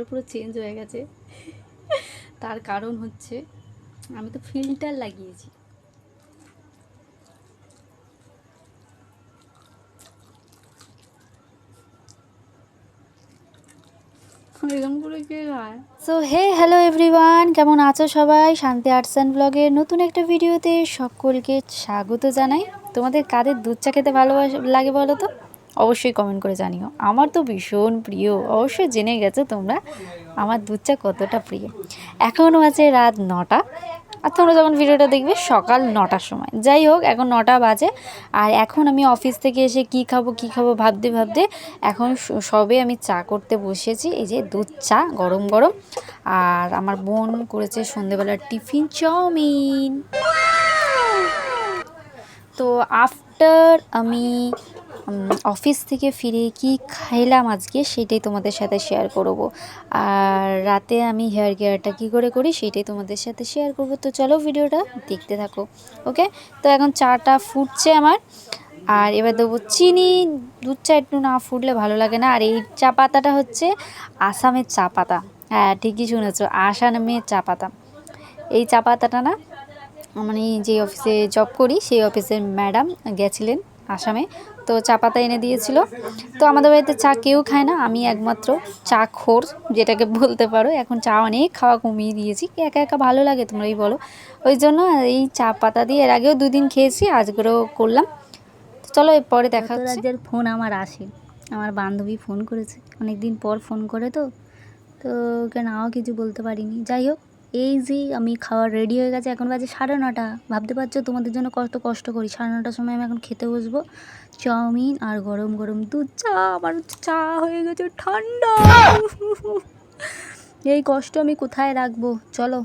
Colour পুরো change হয়ে গেছে। তার কারণ হচ্ছে আমি তো ফিল্টার লাগিয়েছি। সো হে হ্যালো এভরিওয়ান, কেমন আছো সবাই? শান্তি আর্টস অ্যান্ড ব্লগের নতুন একটা ভিডিওতে সকলকে স্বাগত জানাই। তোমাদের কাদের দুধ চা খেতে লাগে বলো তো? অবশ্যই কমেন্ট করে জানিও। আমার তো ভীষণ প্রিয়, অবশ্যই জেনে গেছো তোমরা আমার দুধ চা কতটা প্রিয়। এখনও আছে রাত 9টা, আর তোমরা যখন ভিডিওটা দেখবে সকাল 9টার সময়। যাই হোক, এখন 9টা বাজে, আর এখন আমি অফিস থেকে এসে কি খাবো ভাবতে ভাবতে এখন সবে আমি চা করতে বসেছি। এই যে দুধ চা গরম গরম, আর আমার বোন করেছে সন্ধেবেলার টিফিন চাউমিন। তো আফটার আমি অফিস থেকে ফিরে কি খাইলাম আজকে সেটাই তোমাদের সাথে শেয়ার করব। আর রাতে আমি হেয়ার কেয়ারটা কী করে করি সেটাই তোমাদের সাথে শেয়ার করব। তো চলো ভিডিওটা দেখতে থাকো। ওকে, তো এখন চাটা ফুটছে আমার, আর এবার দেবো চিনি। দুধ চা একটু না ফুটলে ভালো লাগে না। আর এই চা পাতাটা হচ্ছে আসামের চা পাতা। হ্যাঁ, ঠিকই শুনেছো, আসামের চা পাতা। এই চা পাতাটা না, মানে যে অফিসে জব করি সেই অফিসের ম্যাডাম গেছিলেন আসামে, তো চা পাতা এনে দিয়েছিল। তো আমাদের বাড়িতে চা কেউ খায় না, আমি একমাত্র চা খোর যেটাকে বলতে পারো। এখন চা অনেক খাওয়া কমিয়ে দিয়েছি, একা একা ভালো লাগে তোমরাই বলো। ওই জন্য এই চা পাতা দিয়ে এর আগেও 2 দিন খেয়েছি, আজকেও করলাম। চলো এরপরে দেখা হচ্ছে। রাজ্যের ফোন আমার আসে, আমার বান্ধবী ফোন করেছে, অনেক দিন পর ফোন করে, তো ওকে নাও কিছু বলতে পারিনি। যাই হোক, এই যে আমি খাওয়ার রেডি হয়ে গেছে, এখন বাজে 9:30। ভাবতে পারছো তোমাদের জন্য কত কষ্ট করি। 9:30টার সময় আমি এখন খেতে বসবো চাউমিন আর গরম গরম দুধ চা। আমার চা হয়ে গেছে ঠান্ডা। এই কষ্ট আমি কোথায় রাখবো? চলো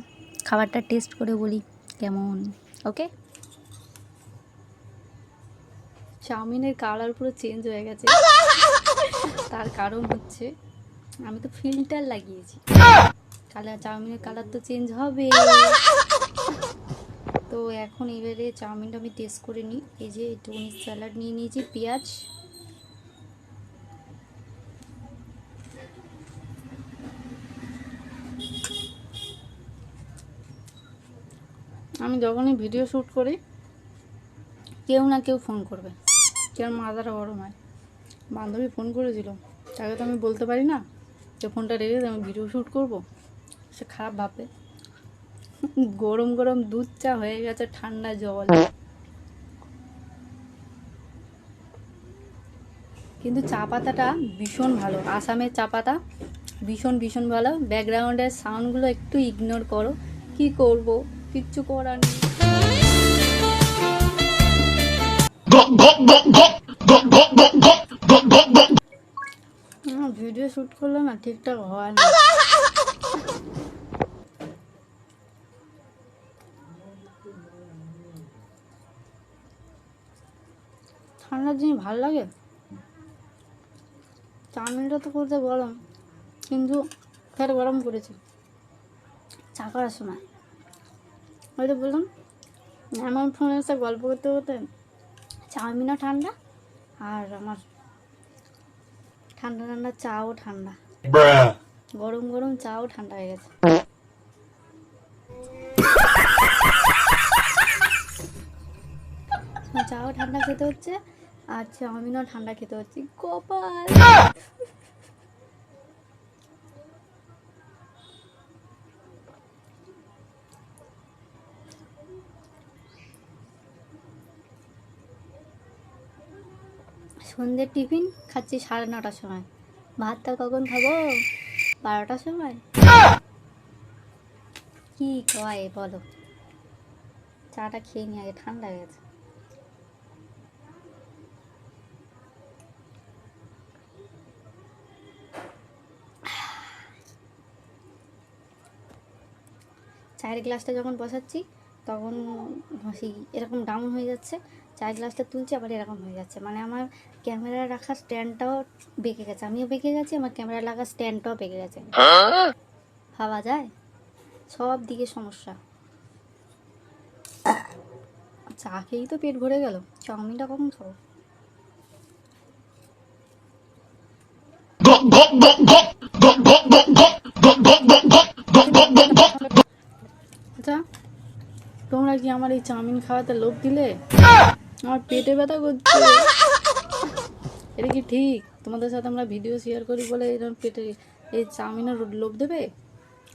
খাবারটা টেস্ট করে বলি কেমন। ওকে, চাউমিনের কালার পুরো চেঞ্জ হয়ে গেছে। তার কারণ হচ্ছে আমি তো ফিল্টার লাগিয়েছি। চাউমিনের কালার তো চেঞ্জ হবে। তো এখন এবারে চাউমিনটা আমি টেস্ট করে নিই। এই যে একটু স্যালাড নিয়ে নিয়েছি, পেঁয়াজ, আমি যখনই ভিডিও শ্যুট করি কেউ না কেউ ফোন করবে, কেউ মাথাটা গরম হয়। বান্ধবী ফোন করেছিল, তাকে তো আমি বলতে পারি না যে ফোনটা রেখে আমি ভিডিও শ্যুট করবো, সে খারাপ ভাববে। গরম গরম দুধ চা হয়ে গেছে ঠান্ডা জল। কিন্তু চা পাতাটা ভীষণ ভালো, আসামের চা পাতা ভীষণ ভালো। ব্যাকগ্রাউন্ডের সাউন্ডগুলো একটু ইগনোর করো, কি করব, কিচ্ছু করার নেই। ভিডিও শ্যুট করলে না ঠিকঠাক হয় না। ঠান্ডার জিনিস ভালো লাগে। চাউমিনটা তো করতে গরম, কিন্তু ফের গরম করেছি চা করার সময়। হয়তো বললাম এমন ফোনের সাথে গল্প করতে করতে চাউমিনও ঠান্ডা, আর আমার ঠান্ডা ঠান্ডা চাও ঠান্ডা, গরম গরম চাও ঠান্ডা হয়ে গেছে। চাও ঠান্ডা খেতে হচ্ছে আর চাউমিনও ঠান্ডা খেতে হচ্ছে, কপাল। সন্ধ্যের টিফিন খাচ্ছি 9:30টার সময়, ভাতটা কখন খাবো? 12টার সময়। কি কয় বলো, চাটা খেয়ে নিয়ে আগে, ঠান্ডা হয়ে গেছে। চায়ের গ্লাসটা যখন বসাচ্ছি তখন সেই এরকম ডাউন হয়ে যাচ্ছে, চায়ের গ্লাসটা তুলছি আবার এরকম হয়ে যাচ্ছে। মানে আমার ক্যামেরা রাখার স্ট্যান্ডটাও বেঁকে গেছে, আমিও বেঁকে গেছি, আমার ক্যামেরা রাখার স্ট্যান্ডটাও বেঁকে গেছে। ভাবা যায়, সব দিকে সমস্যা। চা খেয়েই তো পেট ভরে গেল, চাউমিনটা কখন খাবো? আমার এই চাউমিন খাওয়াতে লোভ দিলে? আমার পেটে ব্যথা করছে। এটা কি ঠিক? তোমাদের সাথে আমরা ভিডিও শেয়ার করি বলে এরকম পেটে এই চাউমিনের লোভ দেবে?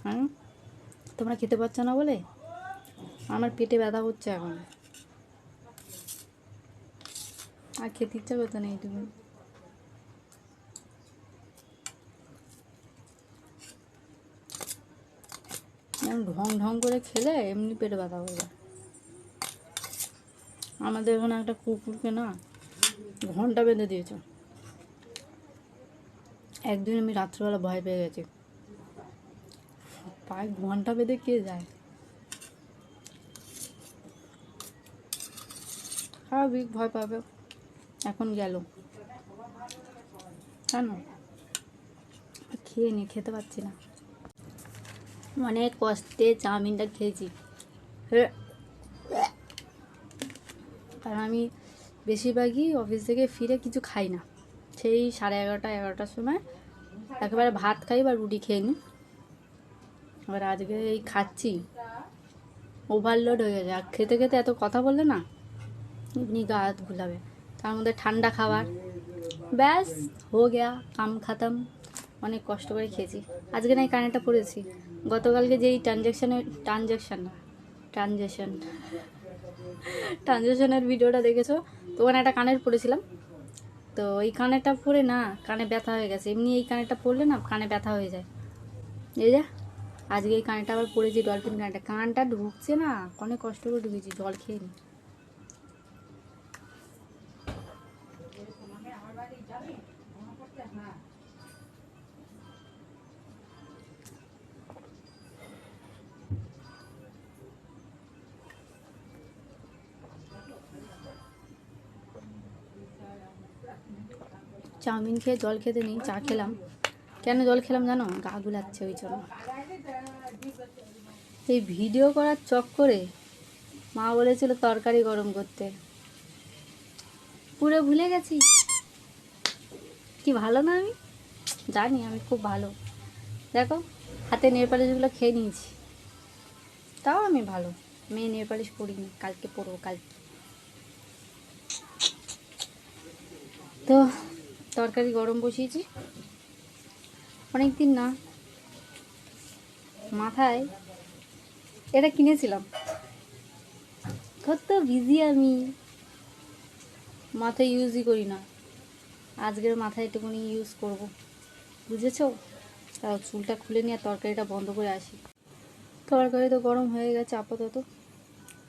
হ্যাঁ, তোমরা খেতে পারছো না বলে? আমার পেটে ব্যথা হচ্ছে এখন, আর খেতে ইচ্ছা করতো না এইটুকু। ঢং ঢং করে খেলে এমনি পেটে ব্যথা হয়ে যায়। আমাদের এখানে একটা কুকুরকে না ঘন্টা বেঁধে দিয়েছে। একদিন আমি রাত্রিবেলা ভয় পেয়ে গেছি, পায়ে ঘন্টা বেঁধে কে যায়? স্বাভাবিক ভয় পাবে, এখন গেল কেন? খেয়ে নি, খেতে পারছি না, অনেক কষ্টে চাউমিনটা খেয়েছি। আর আমি বেশিরভাগই অফিস থেকে ফিরে কিছু খাই না, সেই 11:30-11টার সময় একেবারে ভাত খাই বা রুটি খেয়ে নিই। এবার আজকে এই খাচ্ছি, ওভারলোড হয়ে গেছে। আর খেতে খেতে এত কথা বললে না এমনি গা হাত ঘুলাবে, তার মধ্যে ঠান্ডা খাবার, ব্যাস হো গেয়া কাম খাতাম। অনেক কষ্ট করে খেয়েছি। আজকে না এই কানেরটা পড়েছি, গতকালকে যেই ট্রানজ্যাকশনের ভিডিওটা দেখেছো, তো ওখানে একটা কানের পরেছিলাম। তো এই কানেরটা পরে না কানে ব্যথা হয়ে গেছে। এমনি এই কানেরটা পরলে না কানে ব্যথা হয়ে যায়। এই যে আজকে এই কানেরটা আবার পরেছি, ডলফিন কানেরটা। কানটা ঢুকছে না, অনেক কষ্ট করে ঢুকেছি, জল খেয়ে নি। চাউমিন খেয়ে জল খেতে নেই, চা খেলাম। কেন জল খেলাম জানো? গা গুলাচ্ছে ওই জন্য। এই ভিডিও করার চক্করে মা বলেছিল তরকারি গরম করতে, পুরো ভুলে গেছি। কি ভালো না আমি? জানি আমি খুব ভালো। দেখো হাতে নেল পালিশগুলো খেয়ে নিয়েছি, তাও আমি ভালো। মেয়ে নেল পালিশ পরিনি, কালকে পরবো। কালকে তো তরকারি গরম বসিয়েছি। অনেক দিন না মাথায় এটা কিনেছিলাম, কত বিজি আমি, মাথায় ইউজই করি না। আজকের মাথায় একটুখানি ইউজ করব, বুঝেছো? তাও চুলটা খুলে নিয়ে তরকারিটা বন্ধ করে আসি। তরকারি তো গরম হয়ে গেছে আপাতত।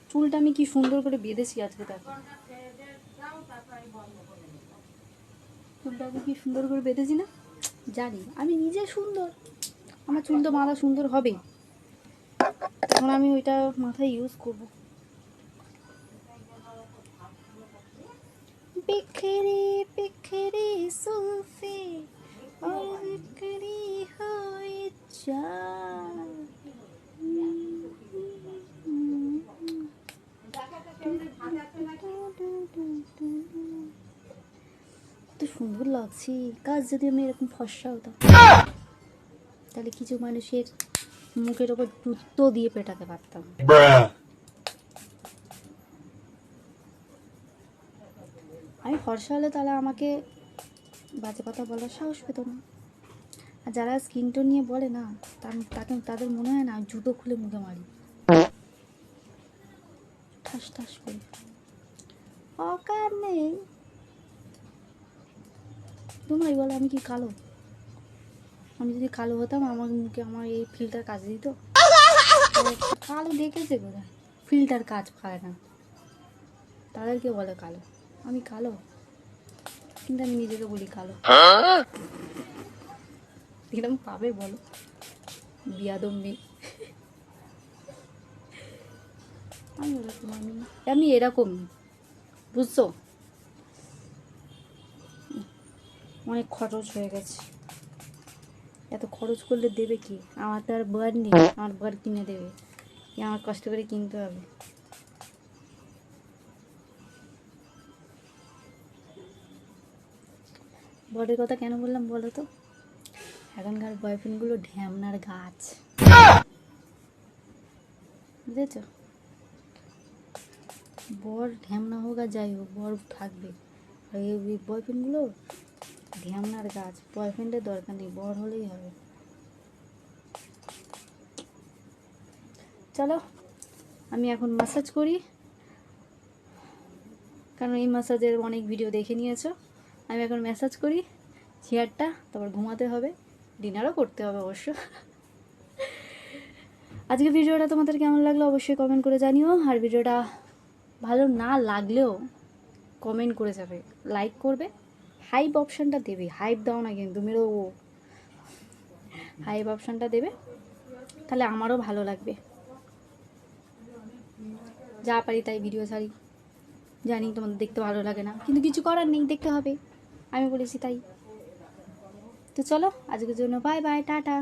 চুলটা আমি কি সুন্দর করে বেঁধেছি আজকে, দেখো চুলটা আমি কি সুন্দর করে বেঁধেছি না? জানি আমি নিজে সুন্দর, আমার চুল তো বাঁধা সুন্দর হবে। এখন আমি ওইটা মাথায় ইউজ করব। বিখরে বিখরে সুলফে और बिखरी हुई चाँद। কত সুন্দর লাগছে। কাজ যদি আমি এরকম ফর্সা হতাম, তাহলে কিছু মানুষের মুখের ওপর জুতো দিয়ে পেটাতে পারতাম। আমি ফর্সা হলে তাহলে আমাকে বাজে কথা বলার সাহস পেত না। আর যারা স্কিন টোন নিয়ে বলে না, তাদের মনে হয় না জুতো খুলে মুখে মারি, ঠাস ঠাস করে। অকার নেই। তোমরাই বলো আমি কি কালো? আমি যদি কালো হতাম আমার মুখে আমার এই ফিল্টার কাজ দিত? কালো দেখেছে কোথায়? ফিল্টার কাজ পায় না, তাদেরকে বলে কালো। আমি কালো, কিন্তু আমি নিজেকে বলি কালো। এরকম পাবে বলো? বিয়াদম মেয়ে। আমি এরকমই, বুঝছো? অনেক খরচ হয়ে গেছে, এত খরচ করলে দেবে কি? আমার তো আর বর নেই, আমার বর কিনে দেবে, আমার কষ্ট করে কিনতে হবে। বরের কথা কেন বললাম বলো তো? এখনকার বয়ফ্রেন্ডগুলো ঢ্যামনার গাছ, বুঝেছ? বর ঢ্যামনা হোক আর যাই হোক, বর থাকবে। আর এই বয়ফ্রেন্ডগুলো ঢ্যামনার গাছ, বয়ফ্রেন্ডের দরকার নেই, বর হলেই হবে। চলো আমি এখন ম্যাসাজ করি, কারণ এই ম্যাসাজের অনেক ভিডিও দেখে নিয়েছো। আমি এখন ম্যাসাজ করি হেয়ারটা, তারপর ঘুমাতে হবে, ডিনারও করতে হবে অবশ্য। আজকে ভিডিওটা তোমাদের কেমন লাগলো অবশ্যই কমেন্ট করে জানিও। আর ভিডিওটা ভালো না লাগলেও কমেন্ট করে যাবে, লাইক করবে, হাইপ অপশানটা দেবে, হাইপ দাও না কিন্তু মেরো, হাইপ অপশানটা দেবে, তাহলে আমারও ভালো লাগবে। যা পারি তাই ভিডিও ছাড়ি, জানি তোমাদের দেখতে ভালো লাগে না, কিন্তু কিছু করার নেই, দেখতে হবে, আমি বলেছি তাই। তো চলো আজকের জন্য বাই বাই, টাটা,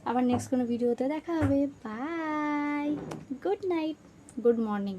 আবার নেক্সট কোনো ভিডিওতে দেখা হবে, bye, good night, good morning.